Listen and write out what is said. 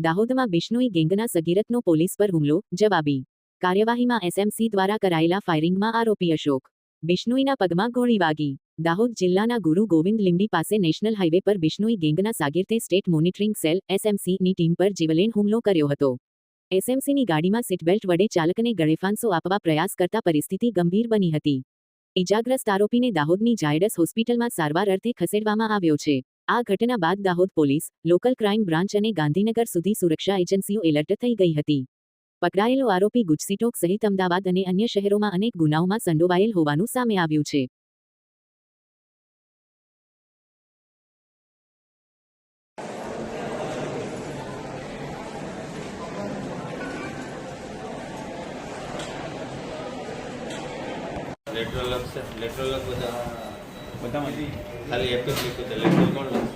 દાહોદમાં બિશ્નોઈ ગેંગના સગીરતનો પોલીસ પર હુમલો, જવાબી કાર્યવાહીમાં એસએમસી દ્વારા કરાયેલા ફાયરિંગમાં આરોપી અશોક બિશ્નોઈના પગમાં ગોળી વાગી. દાહોદ જિલ્લાના ગુરુ ગોવિંદ લીંબડી પાસે નેશનલ હાઈવે પર બિશ્નોઈ ગેંગના સાગીરતે સ્ટેટ મોનિટરિંગ સેલ એસએમસીની ટીમ પર જીવલેણ હુમલો કર્યો હતો. એસએમસીની ગાડીમાં સીટબેલ્ટ વડે ચાલકને ગળેફાંસો આપવા પ્રયાસ કરતા પરિસ્થિતિ ગંભીર બની હતી. ઇજાગ્રસ્ત આરોપીને દાહોદની ઝાયડસ હોસ્પિટલમાં સારવાર અર્થે ખસેડવામાં આવ્યો છે. આ ઘટના બાદ Dahod police, local crime branch અને ગાંધીનગર સુધી સુરક્ષા એજન્સીઓ એલર્ટ થઈ ગઈ હતી. પકડાયેલો આરોપી ગુજસીટોક સહિત અમદાવાદ અને અન્ય શહેરોમાં અનેક ગુનાઓમાં સંડોવાયેલ હોવાનું સામે આવ્યું છે. લેટરલ લખશે, લેટરલ લખ બધામાં ખાલી એક જ લીધું છે. લેટરલ કોણ લખશે?